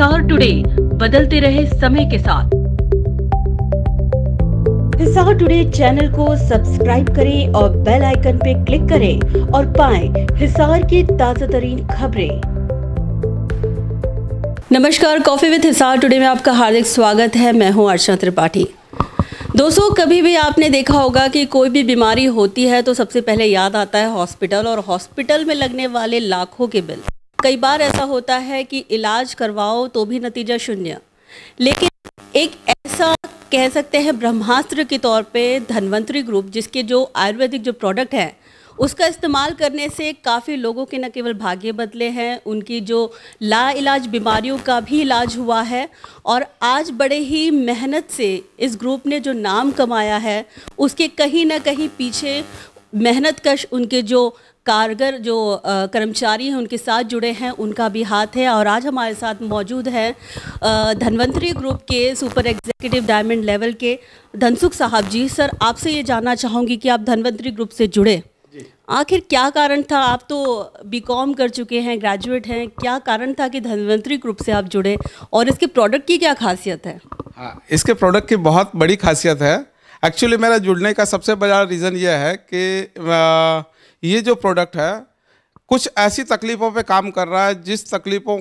Hisar today, बदलते रहे समय के साथ। हिसार टुडे चैनल को सब्सक्राइब करें और बेल आइकन पे क्लिक करें और पाएं हिसार की ताज़ा तरीन खबरें। नमस्कार, कॉफी विद हिसार टुडे में आपका हार्दिक स्वागत है। मैं हूं अर्चना त्रिपाठी। दोस्तों, कभी भी आपने देखा होगा कि कोई भी बीमारी होती है तो सबसे पहले याद आता है हॉस्पिटल, और हॉस्पिटल में लगने वाले लाखों के बिल। कई बार ऐसा होता है कि इलाज करवाओ तो भी नतीजा शून्य। लेकिन एक ऐसा कह सकते हैं ब्रह्मास्त्र के तौर पे धन्वंतरी ग्रुप, जिसके जो आयुर्वेदिक जो प्रोडक्ट हैं उसका इस्तेमाल करने से काफ़ी लोगों के न केवल भाग्य बदले हैं, उनकी जो लाइलाज बीमारियों का भी इलाज हुआ है। और आज बड़े ही मेहनत से इस ग्रुप ने जो नाम कमाया है, उसके कहीं ना कहीं पीछे मेहनतकश उनके जो कारगर जो कर्मचारी हैं, उनके साथ जुड़े हैं, उनका भी हाथ है। और आज हमारे साथ मौजूद हैं धन्वंतरी ग्रुप के सुपर एग्जीक्यूटिव डायमंड लेवल के धनसुख साहब जी। सर, आपसे ये जानना चाहूँगी कि आप धन्वंतरी ग्रुप से जुड़े, आखिर क्या कारण था? आप तो बीकॉम कर चुके हैं, ग्रेजुएट हैं, क्या कारण था कि धन्वंतरी ग्रुप से आप जुड़े, और इसके प्रोडक्ट की क्या खासियत है? हाँ, इसके प्रोडक्ट की बहुत बड़ी खासियत है। एक्चुअली मेरा जुड़ने का सबसे बड़ा रीज़न ये है कि ये जो प्रोडक्ट है कुछ ऐसी तकलीफ़ों पे काम कर रहा है जिस तकलीफ़ों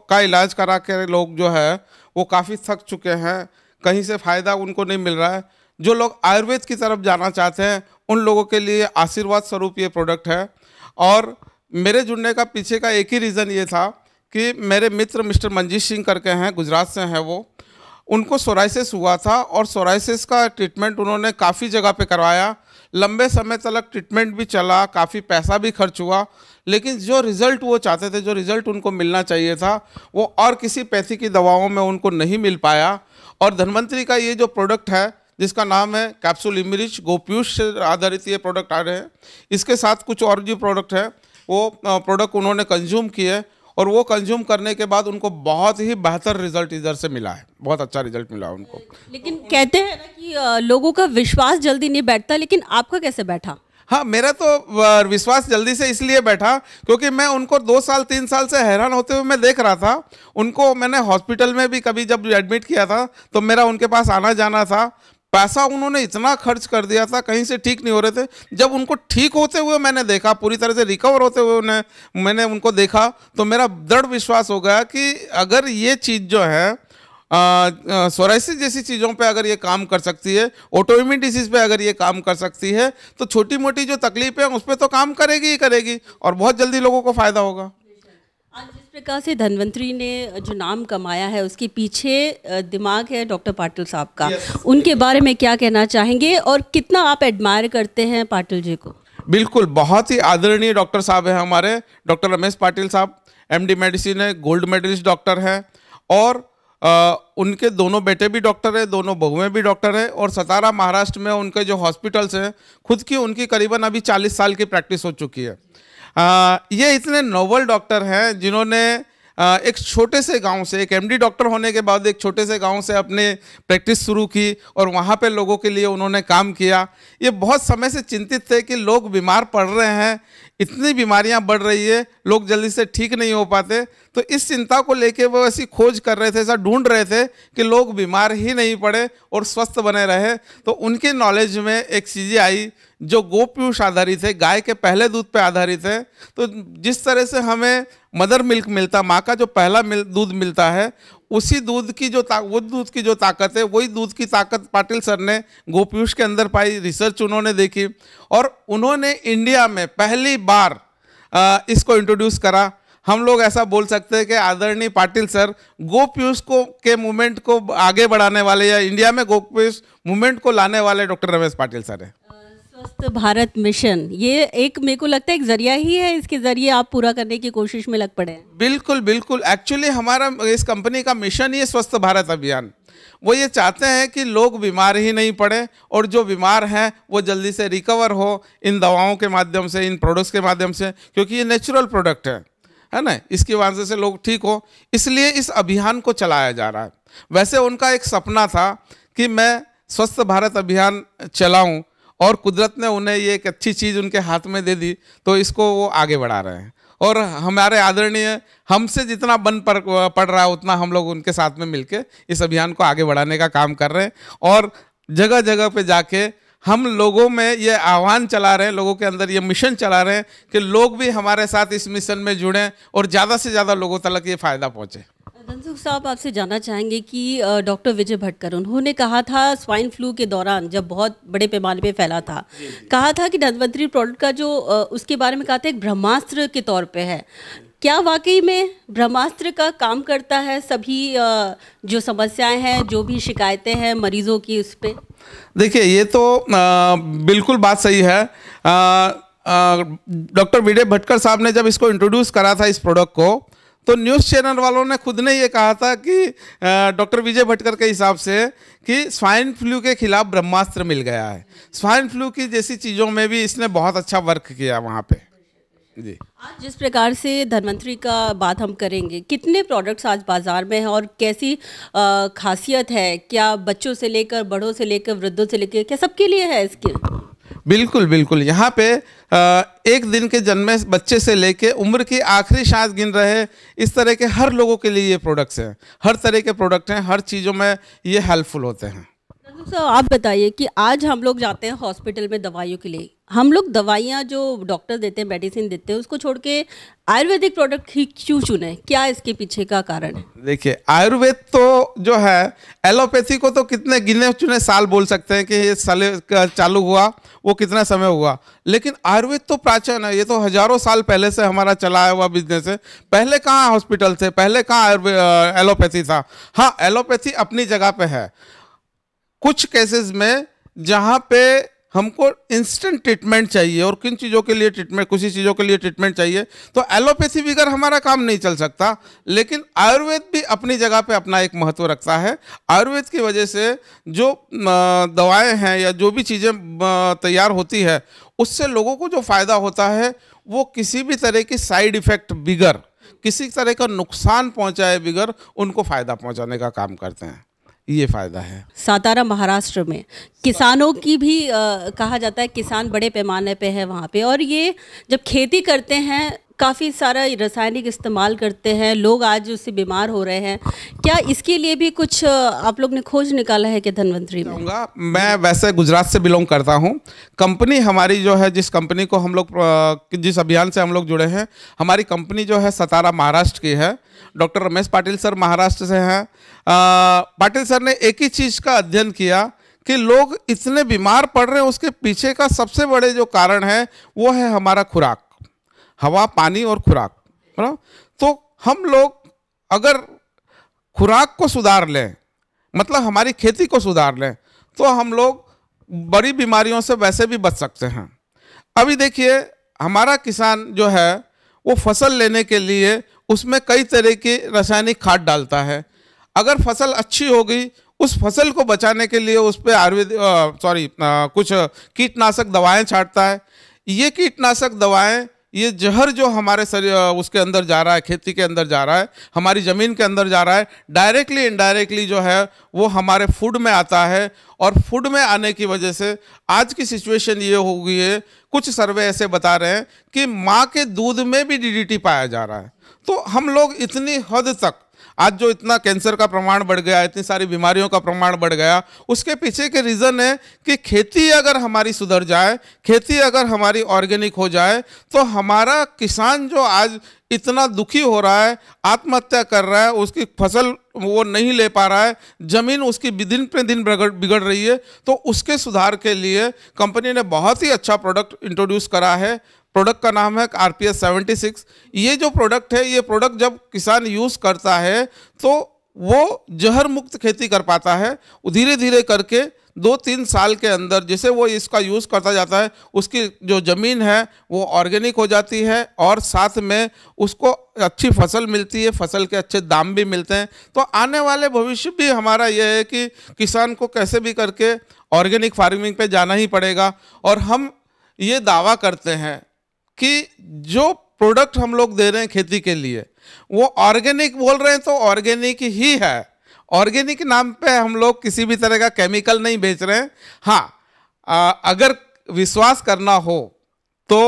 का इलाज करा के लोग जो है वो काफ़ी थक चुके हैं, कहीं से फ़ायदा उनको नहीं मिल रहा है। जो लोग आयुर्वेद की तरफ जाना चाहते हैं उन लोगों के लिए आशीर्वाद स्वरूप ये प्रोडक्ट है। और मेरे जुड़ने का पीछे का एक ही रीज़न ये था कि मेरे मित्र मिस्टर मंजीत सिंह करके हैं, गुजरात से हैं वो, उनको सोराइसिस हुआ था और सोराइसिस का ट्रीटमेंट उन्होंने काफ़ी जगह पे करवाया, लंबे समय तक ट्रीटमेंट भी चला, काफ़ी पैसा भी खर्च हुआ, लेकिन जो रिज़ल्ट वो चाहते थे, जो रिज़ल्ट उनको मिलना चाहिए था, वो और किसी पैसे की दवाओं में उनको नहीं मिल पाया। और धन्वंतरी का ये जो प्रोडक्ट है जिसका नाम है कैप्सूल इमरिच, गोपीयूष से आधारित ये प्रोडक्ट आ रहे हैं। इसके साथ कुछ और जो प्रोडक्ट है वो प्रोडक्ट उन्होंने कंज्यूम किए, और वो कंज्यूम करने के बाद उनको बहुत ही बेहतर रिजल्ट इधर से मिला है, बहुत अच्छा रिजल्ट मिला उनको। लेकिन कहते हैं ना कि लोगों का विश्वास जल्दी नहीं बैठता, लेकिन आपका कैसे बैठा? हाँ, मेरा तो विश्वास जल्दी से इसलिए बैठा क्योंकि मैं उनको 2 साल 3 साल से हैरान होते हुए मैं देख रहा था। उनको मैंने हॉस्पिटल में भी कभी जब एडमिट किया था तो मेरा उनके पास आना जाना था, पैसा उन्होंने इतना खर्च कर दिया था, कहीं से ठीक नहीं हो रहे थे। जब उनको ठीक होते हुए मैंने देखा, पूरी तरह से रिकवर होते हुए मैंने उनको देखा, तो मेरा दृढ़ विश्वास हो गया कि अगर ये चीज़ जो है सोराइसिस जैसी चीज़ों पे अगर ये काम कर सकती है, ऑटोइम्यून डिसीज़ पे अगर ये काम कर सकती है, तो छोटी मोटी जो तकलीफ है उस पर तो काम करेगी ही करेगी, और बहुत जल्दी लोगों को फ़ायदा होगा। आज जिस प्रकार से धन्वंतरी ने जो नाम कमाया है उसके पीछे दिमाग है डॉक्टर पाटिल साहब का। उनके बारे में क्या कहना चाहेंगे और कितना आप एडमायर करते हैं पाटिल जी को? बिल्कुल, बहुत ही आदरणीय डॉक्टर साहब हैं हमारे, डॉक्टर रमेश पाटिल साहब, MD मेडिसिन है, गोल्ड मेडलिस्ट डॉक्टर हैं, और उनके दोनों बेटे भी डॉक्टर हैं, दोनों बहुएं भी डॉक्टर हैं। और सतारा महाराष्ट्र में उनके जो हॉस्पिटल्स हैं, खुद की उनकी करीबन अभी 40 साल की प्रैक्टिस हो चुकी है। ये इतने नोबल डॉक्टर हैं जिन्होंने एक छोटे से गांव से, एक MD डॉक्टर होने के बाद एक छोटे से गांव से अपने प्रैक्टिस शुरू की, और वहाँ पे लोगों के लिए उन्होंने काम किया। ये बहुत समय से चिंतित थे कि लोग बीमार पड़ रहे हैं, इतनी बीमारियां बढ़ रही है, लोग जल्दी से ठीक नहीं हो पाते, तो इस चिंता को लेके वो ऐसी खोज कर रहे थे, ऐसा ढूंढ रहे थे कि लोग बीमार ही नहीं पड़े और स्वस्थ बने रहे। तो उनके नॉलेज में एक चीज़ें आई जो गोपीयूष आधारित है, गाय के पहले दूध पे आधारित है। तो जिस तरह से हमें मदर मिल्क मिलता, माँ का जो पहला दूध मिलता है, उसी दूध की वो दूध की जो ताकत है, वही दूध की ताकत पाटिल सर ने गोपीयूष के अंदर पाई, रिसर्च उन्होंने देखी, और उन्होंने इंडिया में पहली बार इसको इंट्रोड्यूस करा। हम लोग ऐसा बोल सकते हैं कि आदरणीय पाटिल सर गोपीयूष के मूवमेंट को आगे बढ़ाने वाले, या इंडिया में गोपीयूष मूवमेंट को लाने वाले डॉक्टर रमेश पाटिल सर हैं। स्वस्थ भारत मिशन, ये एक मेरे को लगता है एक जरिया ही है, इसके जरिए आप पूरा करने की कोशिश में लग पड़े हैं। बिल्कुल बिल्कुल, एक्चुअली हमारा इस कंपनी का मिशन ही है स्वस्थ भारत अभियान। वो ये चाहते हैं कि लोग बीमार ही नहीं पड़े, और जो बीमार हैं वो जल्दी से रिकवर हो इन दवाओं के माध्यम से, इन प्रोडक्ट्स के माध्यम से, क्योंकि ये नेचुरल प्रोडक्ट है ना, इसकी वजह से लोग ठीक हो, इसलिए इस अभियान को चलाया जा रहा है। वैसे उनका एक सपना था कि मैं स्वस्थ भारत अभियान चलाऊं, और कुदरत ने उन्हें ये एक अच्छी चीज़ उनके हाथ में दे दी, तो इसको वो आगे बढ़ा रहे हैं। और हमारे आदरणीय हमसे जितना बन पड़ रहा है उतना हम लोग उनके साथ में मिलके इस अभियान को आगे बढ़ाने का काम कर रहे हैं। और जगह जगह पे जाके हम लोगों में ये आह्वान चला रहे हैं, लोगों के अंदर ये मिशन चला रहे हैं कि लोग भी हमारे साथ इस मिशन में जुड़ें और ज़्यादा से ज़्यादा लोगों तक ये फ़ायदा पहुँचे। धनसुख साहब, आपसे जानना चाहेंगे कि डॉक्टर विजय भटकर उन्होंने कहा था स्वाइन फ्लू के दौरान जब बहुत बड़े पैमाने पे फैला था, कहा था कि धन्वंतरी प्रोडक्ट का जो उसके बारे में कहा था एक ब्रह्मास्त्र के तौर पे है। क्या वाकई में ब्रह्मास्त्र का काम करता है सभी जो समस्याएं हैं, जो भी शिकायतें हैं मरीजों की, उस पर? देखिए, ये तो बिल्कुल बात सही है। डॉक्टर विजय भटकर साहब ने जब इसको इंट्रोड्यूस करा था इस प्रोडक्ट को, तो न्यूज़ चैनल वालों ने खुद ने ये कहा था कि डॉक्टर विजय भटकर के हिसाब से कि स्वाइन फ्लू के खिलाफ ब्रह्मास्त्र मिल गया है। स्वाइन फ्लू की जैसी चीज़ों में भी इसने बहुत अच्छा वर्क किया वहाँ पे। जी, आज जिस प्रकार से धन्वंतरी का बात हम करेंगे, कितने प्रोडक्ट्स आज बाज़ार में हैं और कैसी खासियत है? क्या बच्चों से लेकर, बड़ों से लेकर, वृद्धों से लेकर, क्या सबके लिए है इसके? बिल्कुल बिल्कुल। यहाँ पे एक दिन के जन्मे बच्चे से लेके उम्र की आखिरी सांस गिन रहे, इस तरह के हर लोगों के लिए ये प्रोडक्ट्स हैं। हर तरह के प्रोडक्ट हैं, हर चीज़ों में ये हेल्पफुल होते हैं। सर, आप बताइए कि आज हम लोग जाते हैं हॉस्पिटल में दवाइयों के लिए, हम लोग दवाइयाँ जो डॉक्टर देते हैं, मेडिसिन देते हैं, उसको छोड़ के आयुर्वेदिक प्रोडक्ट ही क्यों चुने? क्या इसके पीछे का कारण है? देखिए, आयुर्वेद तो जो है, एलोपैथी को तो कितने गिने चुने साल बोल सकते हैं कि ये साल चालू हुआ, वो कितना समय हुआ, लेकिन आयुर्वेद तो प्राचीन है। ये तो हजारों साल पहले से हमारा चलाया हुआ बिजनेस है। पहले कहाँ हॉस्पिटल थे, पहले कहाँ एलोपैथी था? हाँ, एलोपैथी अपनी जगह पे है। कुछ केसेस में जहाँ पे हमको इंस्टेंट ट्रीटमेंट चाहिए और किन चीज़ों के लिए ट्रीटमेंट, कुछ चीज़ों के लिए ट्रीटमेंट चाहिए, तो एलोपैथी बगैर हमारा काम नहीं चल सकता। लेकिन आयुर्वेद भी अपनी जगह पे अपना एक महत्व रखता है। आयुर्वेद की वजह से जो दवाएं हैं या जो भी चीज़ें तैयार होती है, उससे लोगों को जो फ़ायदा होता है वो किसी भी तरह की साइड इफ़ेक्ट बगैर, किसी तरह का नुकसान पहुँचाए बगैर उनको फ़ायदा पहुँचाने का काम करते हैं। ये फ़ायदा है। सातारा महाराष्ट्र में किसानों की भी कहा जाता है, किसान बड़े पैमाने पे है वहाँ पे, और ये जब खेती करते हैं काफ़ी सारा रासायनिक इस्तेमाल करते हैं, लोग आज उससे बीमार हो रहे हैं। क्या इसके लिए भी कुछ आप लोग ने खोज निकाला है कि धन्वंतरी में? मैं वैसे गुजरात से बिलोंग करता हूँ। कंपनी हमारी जो है, जिस कंपनी को हम लोग, जिस अभियान से हम लोग जुड़े हैं, हमारी कंपनी जो है सतारा महाराष्ट्र की है। डॉक्टर रमेश पाटिल सर महाराष्ट्र से हैं। पाटिल सर ने एक ही चीज़ का अध्ययन किया कि लोग इतने बीमार पड़ रहे हैं, उसके पीछे का सबसे बड़े जो कारण है वो है हमारा खुराक, हवा, पानी और खुराक, है ना। तो हम लोग अगर खुराक को सुधार लें, मतलब हमारी खेती को सुधार लें, तो हम लोग बड़ी बीमारियों से वैसे भी बच सकते हैं। अभी देखिए, हमारा किसान जो है वो फसल लेने के लिए उसमें कई तरह की रासायनिक खाद डालता है। अगर फसल अच्छी हो गई, उस फसल को बचाने के लिए उस पर कुछ कीटनाशक दवाएं छांटता है। ये कीटनाशक दवाएं, ये जहर जो हमारे शरीर उसके अंदर जा रहा है, खेती के अंदर जा रहा है, हमारी ज़मीन के अंदर जा रहा है, डायरेक्टली इनडायरेक्टली जो है वो हमारे फूड में आता है। और फूड में आने की वजह से आज की सिचुएशन ये हो गई है, कुछ सर्वे ऐसे बता रहे हैं कि माँ के दूध में भी DDT पाया जा रहा है। तो हम लोग इतनी हद तक, आज जो इतना कैंसर का प्रमाण बढ़ गया, इतनी सारी बीमारियों का प्रमाण बढ़ गया, उसके पीछे के रीज़न है कि खेती अगर हमारी सुधर जाए, खेती अगर हमारी ऑर्गेनिक हो जाए, तो हमारा किसान जो आज इतना दुखी हो रहा है, आत्महत्या कर रहा है, उसकी फसल वो नहीं ले पा रहा है, ज़मीन उसकी दिन पे दिन बिगड़ रही है, तो उसके सुधार के लिए कंपनी ने बहुत ही अच्छा प्रोडक्ट इंट्रोड्यूस करा है। प्रोडक्ट का नाम है RPS 76। ये जो प्रोडक्ट है, ये प्रोडक्ट जब किसान यूज़ करता है तो वो जहर मुक्त खेती कर पाता है। धीरे धीरे करके 2-3 साल के अंदर जैसे वो इसका यूज़ करता जाता है, उसकी जो ज़मीन है वो ऑर्गेनिक हो जाती है और साथ में उसको अच्छी फसल मिलती है, फसल के अच्छे दाम भी मिलते हैं। तो आने वाले भविष्य भी हमारा यह है कि किसान को कैसे भी करके ऑर्गेनिक फार्मिंग पे जाना ही पड़ेगा। और हम ये दावा करते हैं कि जो प्रोडक्ट हम लोग दे रहे हैं खेती के लिए, वो ऑर्गेनिक बोल रहे हैं तो ऑर्गेनिक ही है। ऑर्गेनिक नाम पे हम लोग किसी भी तरह का केमिकल नहीं बेच रहे हैं। हाँ, अगर विश्वास करना हो तो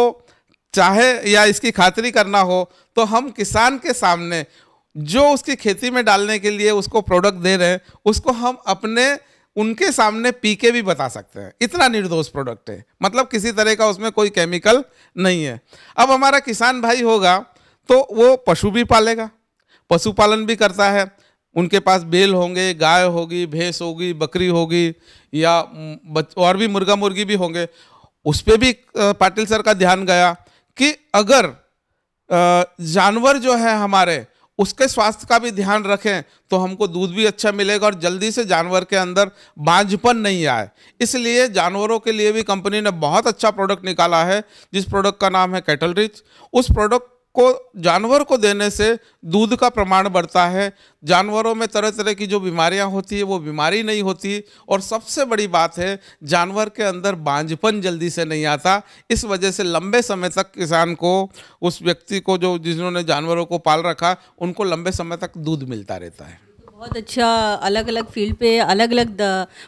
चाहे या इसकी खातिरी करना हो तो हम किसान के सामने जो उसकी खेती में डालने के लिए उसको प्रोडक्ट दे रहे हैं उसको हम उनके सामने पी के भी बता सकते हैं। इतना निर्दोष प्रोडक्ट है, मतलब किसी तरह का उसमें कोई केमिकल नहीं है। अब हमारा किसान भाई होगा तो वो पशु भी पालेगा, पशुपालन भी करता है, उनके पास बैल होंगे, गाय होगी, भैंस होगी, बकरी होगी या और भी मुर्गा मुर्गी भी होंगे। उस पर भी पाटिल सर का ध्यान गया कि अगर जानवर जो है हमारे उसके स्वास्थ्य का भी ध्यान रखें तो हमको दूध भी अच्छा मिलेगा और जल्दी से जानवर के अंदर बांझपन नहीं आए। इसलिए जानवरों के लिए भी कंपनी ने बहुत अच्छा प्रोडक्ट निकाला है जिस प्रोडक्ट का नाम है कैटल रिच। उस प्रोडक्ट को जानवर को देने से दूध का प्रमाण बढ़ता है, जानवरों में तरह तरह की जो बीमारियां होती है वो बीमारी नहीं होती, और सबसे बड़ी बात है जानवर के अंदर बांझपन जल्दी से नहीं आता। इस वजह से लंबे समय तक किसान को, उस व्यक्ति को जो जिन्होंने जानवरों को पाल रखा, उनको लंबे समय तक दूध मिलता रहता है। बहुत अच्छा, अलग अलग फील्ड पे अलग अलग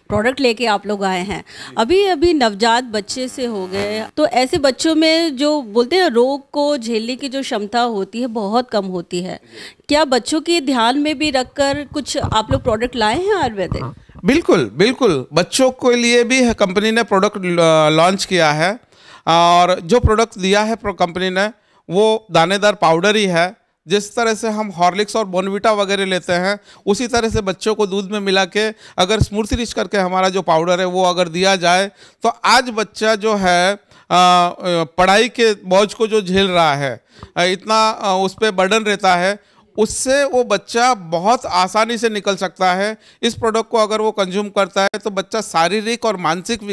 प्रोडक्ट लेके आप लोग आए हैं। अभी नवजात बच्चे से हो गए तो ऐसे बच्चों में जो बोलते हैं रोग को झेलने की जो क्षमता होती है बहुत कम होती है। क्या बच्चों के ध्यान में भी रखकर कुछ आप लोग प्रोडक्ट लाए हैं आयुर्वेदिक? बिल्कुल बिल्कुल, बच्चों के लिए भी कंपनी ने प्रोडक्ट लॉन्च किया है, और जो प्रोडक्ट दिया है कंपनी ने वो दानेदार पाउडर ही है। जिस तरह से हम हॉर्लिक्स और बोर्नविटा वगैरह लेते हैं उसी तरह से बच्चों को दूध में मिला के अगर स्मूर्थी रिच करके हमारा जो पाउडर है वो अगर दिया जाए तो आज बच्चा जो है पढ़ाई के बोझ को जो झेल रहा है, इतना उस पर बर्डन रहता है, उससे वो बच्चा बहुत आसानी से निकल सकता है। इस प्रोडक्ट को अगर वो कंज्यूम करता है तो बच्चा शारीरिक और मानसिक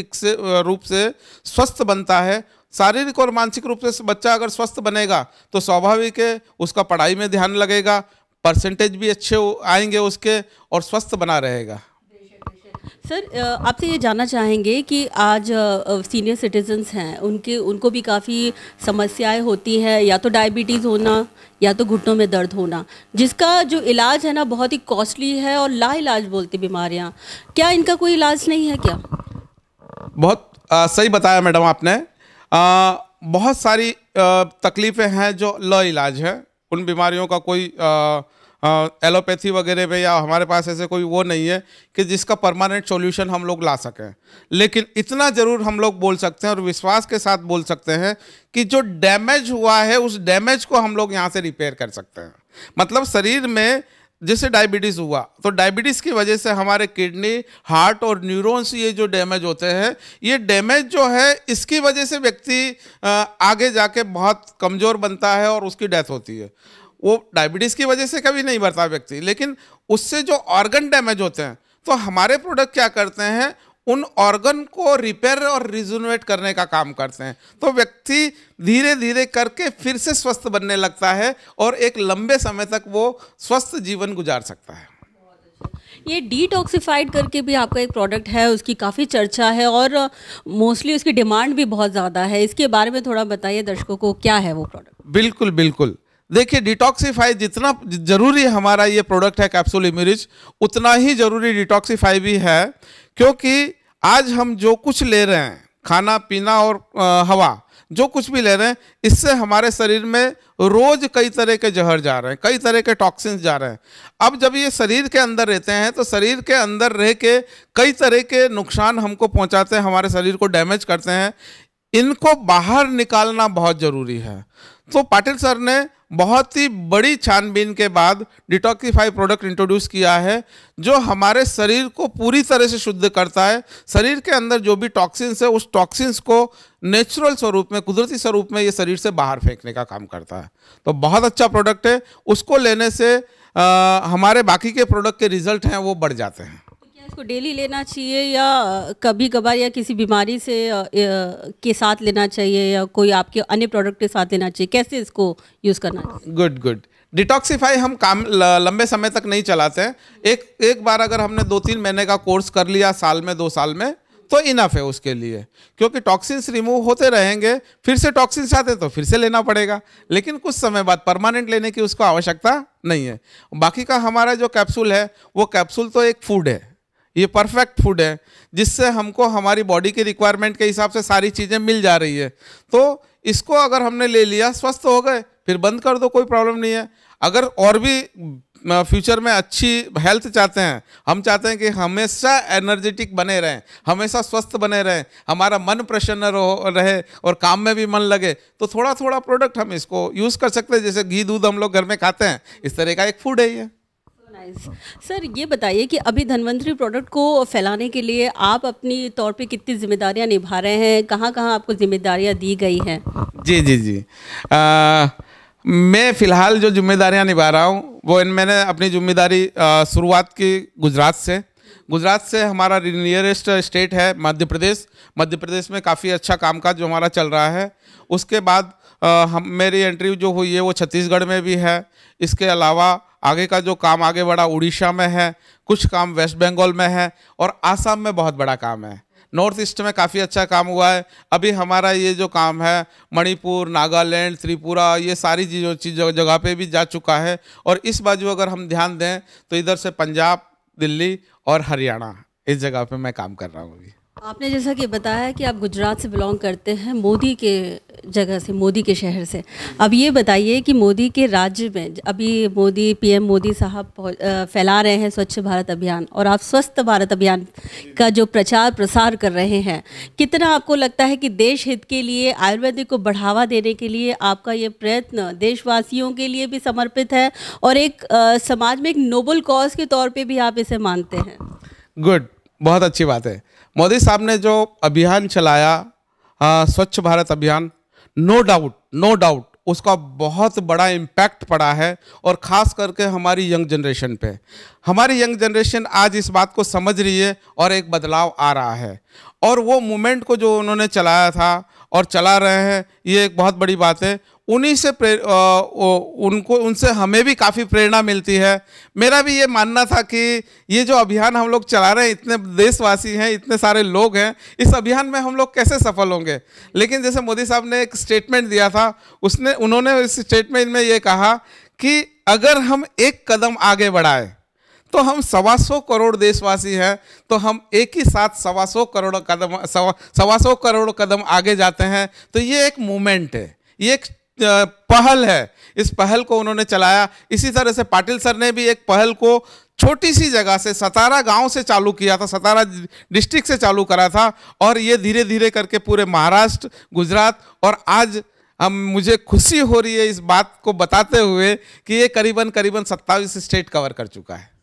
रूप से स्वस्थ बनता है। शारीरिक और मानसिक रूप से बच्चा अगर स्वस्थ बनेगा तो स्वाभाविक है उसका पढ़ाई में ध्यान लगेगा, परसेंटेज भी अच्छे आएंगे उसके, और स्वस्थ बना रहेगा। सर, आपसे ये जानना चाहेंगे कि आज सीनियर सिटीजन्स हैं, उनको भी काफ़ी समस्याएं होती हैं, या तो डायबिटीज़ होना या तो घुटनों में दर्द होना, जिसका जो इलाज है ना बहुत ही कॉस्टली है और लाइलाज बोलती बीमारियां। क्या इनका कोई इलाज नहीं है क्या? बहुत सही बताया मैडम आपने। बहुत सारी तकलीफ़ें हैं जो लाइलाज है, उन बीमारियों का कोई एलोपैथी वगैरह में या हमारे पास ऐसे कोई वो नहीं है कि जिसका परमानेंट सॉल्यूशन हम लोग ला सकें। लेकिन इतना ज़रूर हम लोग बोल सकते हैं और विश्वास के साथ बोल सकते हैं कि जो डैमेज हुआ है उस डैमेज को हम लोग यहाँ से रिपेयर कर सकते हैं। मतलब शरीर में जैसे डायबिटीज़ हुआ तो डायबिटीज़ की वजह से हमारे किडनी, हार्ट और न्यूरॉन्स ये जो डैमेज होते हैं, ये डैमेज जो है इसकी वजह से व्यक्ति आगे जाके बहुत कमज़ोर बनता है और उसकी डेथ होती है। वो डायबिटीज़ की वजह से कभी नहीं बढ़ता व्यक्ति, लेकिन उससे जो ऑर्गन डैमेज होते हैं तो हमारे प्रोडक्ट क्या करते हैं, उन ऑर्गन को रिपेयर और रिजुनवेट करने का काम करते हैं। तो व्यक्ति धीरे धीरे करके फिर से स्वस्थ बनने लगता है और एक लंबे समय तक वो स्वस्थ जीवन गुजार सकता है। ये डिटॉक्सिफाइड करके भी आपका एक प्रोडक्ट है, उसकी काफ़ी चर्चा है और मोस्टली उसकी डिमांड भी बहुत ज़्यादा है। इसके बारे में थोड़ा बताइए दर्शकों को, क्या है वो प्रोडक्ट? बिल्कुल बिल्कुल, देखिए डिटॉक्सिफाई जितना जरूरी हमारा ये प्रोडक्ट है कैप्सूल इम्यूरिच, उतना ही जरूरी डिटॉक्सिफाई भी है। क्योंकि आज हम जो कुछ ले रहे हैं, खाना पीना और हवा, जो कुछ भी ले रहे हैं, इससे हमारे शरीर में रोज कई तरह के जहर जा रहे हैं, कई तरह के टॉक्सिन्स जा रहे हैं। अब जब ये शरीर के अंदर रहते हैं तो शरीर के अंदर रह के कई तरह के नुकसान हमको पहुंचाते हैं, हमारे शरीर को डैमेज करते हैं। इनको बाहर निकालना बहुत ज़रूरी है। तो पाटिल सर ने बहुत ही बड़ी छानबीन के बाद डिटॉक्सिफाई प्रोडक्ट इंट्रोड्यूस किया है जो हमारे शरीर को पूरी तरह से शुद्ध करता है। शरीर के अंदर जो भी टॉक्सिन्स है उस टॉक्सिन्स को नेचुरल स्वरूप में, कुदरती स्वरूप में ये शरीर से बाहर फेंकने का काम करता है। तो बहुत अच्छा प्रोडक्ट है, उसको लेने से हमारे बाकी के प्रोडक्ट के रिजल्ट हैं वो बढ़ जाते हैं। इसको डेली लेना चाहिए या कभी कभार या किसी बीमारी से के साथ लेना चाहिए या कोई आपके अन्य प्रोडक्ट के साथ लेना चाहिए? कैसे इसको यूज़ करना चाहिए? गुड। डिटॉक्सिफाई हम काम लंबे समय तक नहीं चलाते हैं। एक बार अगर हमने 2-3 महीने का कोर्स कर लिया, साल में 2 साल में, तो इनफ है उसके लिए। क्योंकि टॉक्सिन्स रिमूव होते रहेंगे, फिर से टॉक्सिन्स आते तो फिर से लेना पड़ेगा, लेकिन कुछ समय बाद परमानेंट लेने की उसको आवश्यकता नहीं है। बाकी का हमारा जो कैप्सूल है वो कैप्सूल तो एक फूड है, ये परफेक्ट फूड है जिससे हमको हमारी बॉडी के रिक्वायरमेंट के हिसाब से सारी चीज़ें मिल जा रही है। तो इसको अगर हमने ले लिया, स्वस्थ हो गए, फिर बंद कर दो, कोई प्रॉब्लम नहीं है। अगर और भी फ्यूचर में अच्छी हेल्थ चाहते हैं, हम चाहते हैं कि हमेशा एनर्जेटिक बने रहें, हमेशा स्वस्थ बने रहें, हमारा मन प्रसन्न रहे और काम में भी मन लगे, तो थोड़ा थोड़ा प्रोडक्ट हम इसको यूज़ कर सकते हैं। जैसे घी दूध हम लोग घर में खाते हैं, इस तरह का एक फूड है ये। सर ये बताइए कि अभी धन्वंतरी प्रोडक्ट को फैलाने के लिए आप अपनी तौर पे कितनी जिम्मेदारियां निभा रहे हैं, कहाँ कहाँ आपको जिम्मेदारियां दी गई हैं? जी जी जी, मैं फ़िलहाल जो जिम्मेदारियां निभा रहा हूँ वो मैंने अपनी जिम्मेदारी शुरुआत की गुजरात से। गुजरात से हमारा नियरेस्ट स्टेट है मध्य प्रदेश। मध्य प्रदेश में काफ़ी अच्छा कामकाज जो हमारा चल रहा है। उसके बाद मेरी एंट्री जो हुई है वो छत्तीसगढ़ में भी है। इसके अलावा आगे का जो काम आगे बढ़ा उड़ीसा में है, कुछ काम वेस्ट बंगाल में है और आसाम में बहुत बड़ा काम है। नॉर्थ ईस्ट में काफ़ी अच्छा काम हुआ है। अभी हमारा ये जो काम है मणिपुर, नागालैंड, त्रिपुरा, ये सारी चीज़ों जगह पे भी जा चुका है। और इस बाजू अगर हम ध्यान दें तो इधर से पंजाब, दिल्ली और हरियाणा, इस जगह पे मैं काम कर रहा हूँ अभी। आपने जैसा कि बताया कि आप गुजरात से बिलोंग करते हैं, मोदी के जगह से, मोदी के शहर से। अब ये बताइए कि मोदी के राज्य में अभी पीएम मोदी साहब फैला रहे हैं स्वच्छ भारत अभियान, और आप स्वस्थ भारत अभियान का जो प्रचार प्रसार कर रहे हैं, कितना आपको लगता है कि देश हित के लिए, आयुर्वेदिक को बढ़ावा देने के लिए आपका ये प्रयत्न देशवासियों के लिए भी समर्पित है और एक समाज में एक नोबल कॉज के तौर पर भी आप इसे मानते हैं? गुड, बहुत अच्छी बात है। मोदी साहब ने जो अभियान चलाया स्वच्छ भारत अभियान, नो डाउट उसका बहुत बड़ा इम्पैक्ट पड़ा है, और ख़ास करके हमारी यंग जनरेशन पे। हमारी यंग जनरेशन आज इस बात को समझ रही है और एक बदलाव आ रहा है। और वो मूवमेंट को जो उन्होंने चलाया था और चला रहे हैं, ये एक बहुत बड़ी बात है। उन्हीं से उनसे हमें भी काफ़ी प्रेरणा मिलती है। मेरा भी ये मानना था कि ये जो अभियान हम लोग चला रहे हैं, इतने देशवासी हैं, इतने सारे लोग हैं, इस अभियान में हम लोग कैसे सफल होंगे। लेकिन जैसे मोदी साहब ने एक स्टेटमेंट दिया था, उन्होंने इस स्टेटमेंट में ये कहा कि अगर हम एक कदम आगे बढ़ाए तो हम 125 करोड़ देशवासी हैं, तो हम एक ही साथ 125 करोड़ कदम आगे जाते हैं। तो ये एक मूवमेंट है, ये एक पहल है। इस पहल को उन्होंने चलाया। इसी तरह से पाटिल सर ने भी एक पहल को छोटी सी जगह से, सतारा गांव से चालू किया था, सतारा डिस्ट्रिक्ट से चालू करा था, और ये धीरे धीरे करके पूरे महाराष्ट्र, गुजरात, और आज मुझे खुशी हो रही है इस बात को बताते हुए कि ये करीबन 27 स्टेट कवर कर चुका है।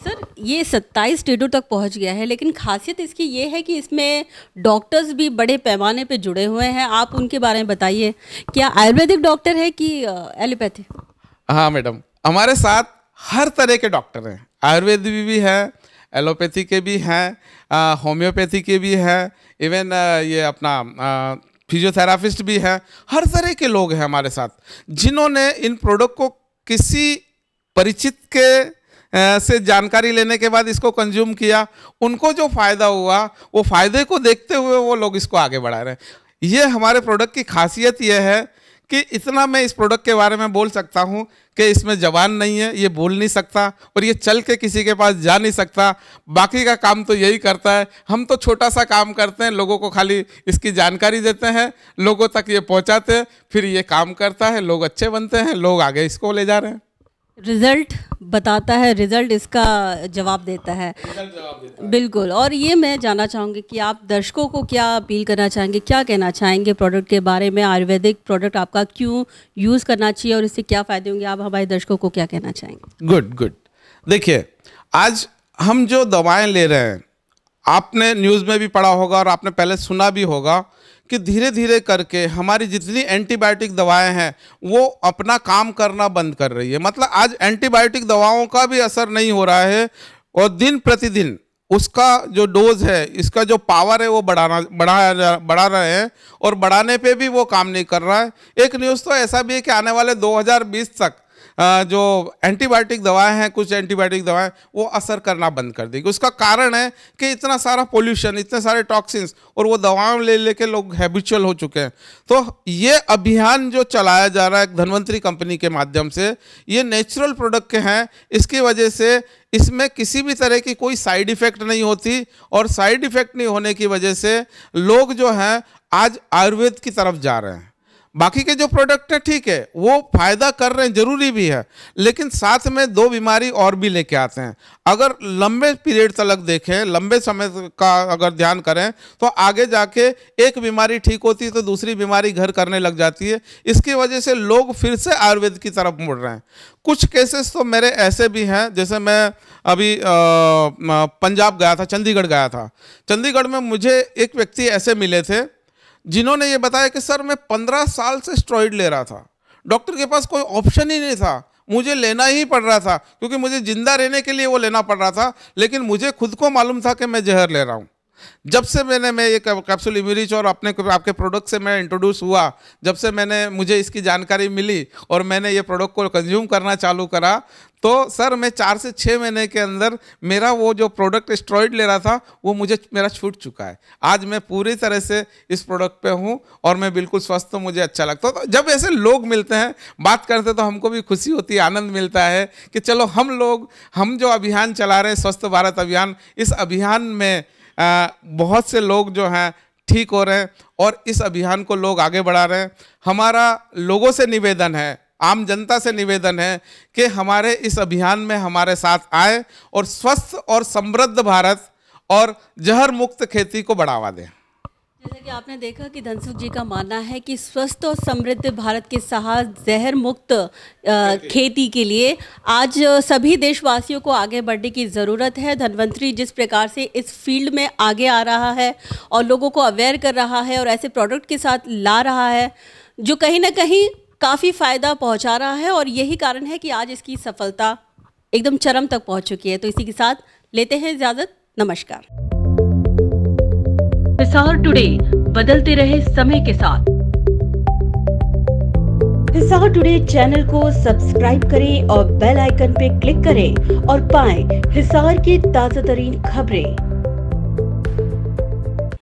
सर ये 27 स्टेटों तक पहुंच गया है, लेकिन खासियत इसकी ये है कि इसमें डॉक्टर्स भी बड़े पैमाने पे जुड़े हुए हैं। आप उनके बारे में बताइए, क्या आयुर्वेदिक डॉक्टर है कि एलोपैथी? हाँ मैडम, हमारे साथ हर तरह के डॉक्टर हैं। आयुर्वेदिक भी है, एलोपैथी के भी हैं, होम्योपैथी के भी हैं, इवन ये अपना फिजियोथेरापिस्ट भी है। हर तरह के लोग हैं हमारे साथ, जिन्होंने इन प्रोडक्ट को किसी परिचित के से जानकारी लेने के बाद इसको कंज्यूम किया, उनको जो फ़ायदा हुआ, वो फ़ायदे को देखते हुए वो लोग इसको आगे बढ़ा रहे हैं। ये हमारे प्रोडक्ट की खासियत ये है कि इतना मैं इस प्रोडक्ट के बारे में बोल सकता हूँ कि इसमें ज़बान नहीं है, ये बोल नहीं सकता, और ये चल के किसी के पास जा नहीं सकता। बाकी का काम तो यही करता है। हम तो छोटा सा काम करते हैं, लोगों को खाली इसकी जानकारी देते हैं, लोगों तक ये पहुँचाते हैं, फिर ये काम करता है, लोग अच्छे बनते हैं, लोग आगे इसको ले जा रहे हैं। रिजल्ट बताता है, रिजल्ट इसका जवाब देता है। बिल्कुल। और ये मैं जानना चाहूँगी कि आप दर्शकों को क्या अपील करना चाहेंगे, क्या कहना चाहेंगे प्रोडक्ट के बारे में? आयुर्वेदिक प्रोडक्ट आपका क्यों यूज़ करना चाहिए और इससे क्या फ़ायदे होंगे? आप हमारे दर्शकों को क्या कहना चाहेंगे? गुड। देखिए, आज हम जो दवाएं ले रहे हैं, आपने न्यूज़ में भी पढ़ा होगा और आपने पहले सुना भी होगा कि धीरे धीरे करके हमारी जितनी एंटीबायोटिक दवाएं हैं वो अपना काम करना बंद कर रही है। मतलब आज एंटीबायोटिक दवाओं का भी असर नहीं हो रहा है, और दिन प्रतिदिन उसका जो डोज है, इसका जो पावर है, वो बढ़ा रहे हैं, और बढ़ाने पे भी वो काम नहीं कर रहा है। एक न्यूज़ तो ऐसा भी है कि आने वाले 2020 तक जो एंटीबायोटिक दवाएं हैं, कुछ एंटीबायोटिक दवाएं वो असर करना बंद कर देगी। उसका कारण है कि इतना सारा पोल्यूशन, इतने सारे टॉक्सिन्स, और वो दवाएं ले लेके लोग हैबिचुअल हो चुके हैं। तो ये अभियान जो चलाया जा रहा है धन्वंतरी कंपनी के माध्यम से, ये नेचुरल प्रोडक्ट के हैं, इसकी वजह से इसमें किसी भी तरह की कोई साइड इफ़ेक्ट नहीं होती, और साइड इफ़ेक्ट नहीं होने की वजह से लोग जो हैं आज आयुर्वेद की तरफ जा रहे हैं। बाकी के जो प्रोडक्ट है ठीक है, वो फायदा कर रहे हैं, जरूरी भी है, लेकिन साथ में दो बीमारी और भी लेके आते हैं। अगर लंबे पीरियड तक देखें, लंबे समय का अगर ध्यान करें, तो आगे जाके एक बीमारी ठीक होती है तो दूसरी बीमारी घर करने लग जाती है। इसकी वजह से लोग फिर से आयुर्वेद की तरफ मुड़ रहे हैं। कुछ केसेस तो मेरे ऐसे भी हैं, जैसे मैं अभी पंजाब गया था, चंडीगढ़ गया था। चंडीगढ़ में मुझे एक व्यक्ति ऐसे मिले थे जिन्होंने ये बताया कि सर मैं 15 साल से स्टेरॉइड ले रहा था, डॉक्टर के पास कोई ऑप्शन ही नहीं था, मुझे लेना ही पड़ रहा था क्योंकि मुझे जिंदा रहने के लिए वो लेना पड़ रहा था, लेकिन मुझे खुद को मालूम था कि मैं जहर ले रहा हूँ। जब से मैं ये कैप्सूल इम्यूरिच और आपके प्रोडक्ट से मैं इंट्रोड्यूस हुआ, जब से मुझे इसकी जानकारी मिली और मैंने ये प्रोडक्ट को कंज्यूम करना चालू करा, तो सर मैं 4 से 6 महीने के अंदर मेरा वो जो प्रोडक्ट स्टेरॉइड ले रहा था वो मेरा छूट चुका है। आज मैं पूरी तरह से इस प्रोडक्ट पे हूँ और मैं बिल्कुल स्वस्थ हूँ, मुझे अच्छा लगता है। तो जब ऐसे लोग मिलते हैं, बात करते, तो हमको भी खुशी होती है, आनंद मिलता है कि चलो हम जो अभियान चला रहे हैं, स्वस्थ भारत अभियान, इस अभियान में बहुत से लोग जो हैं ठीक हो रहे हैं और इस अभियान को लोग आगे बढ़ा रहे हैं। हमारा लोगों से निवेदन है, आम जनता से निवेदन है कि हमारे इस अभियान में हमारे साथ आए और स्वस्थ और समृद्ध भारत और जहर मुक्त खेती को बढ़ावा दें। जैसा कि आपने देखा कि धनसुख जी का मानना है कि स्वस्थ और समृद्ध भारत के साथ जहर मुक्त खेती के लिए आज सभी देशवासियों को आगे बढ़ने की ज़रूरत है। धन्वंतरी जिस प्रकार से इस फील्ड में आगे आ रहा है और लोगों को अवेयर कर रहा है और ऐसे प्रोडक्ट के साथ ला रहा है जो कहीं ना कहीं काफ़ी फ़ायदा पहुंचा रहा है, और यही कारण है कि आज इसकी सफलता एकदम चरम तक पहुंच चुकी है। तो इसी के साथ लेते हैं इजाज़त। नमस्कार। हिसार टुडे, बदलते रहे समय के साथ। हिसार टुडे चैनल को सब्सक्राइब करें और बेल आइकन पे क्लिक करें और पाएं हिसार की ताज़ा तरीन खबरें।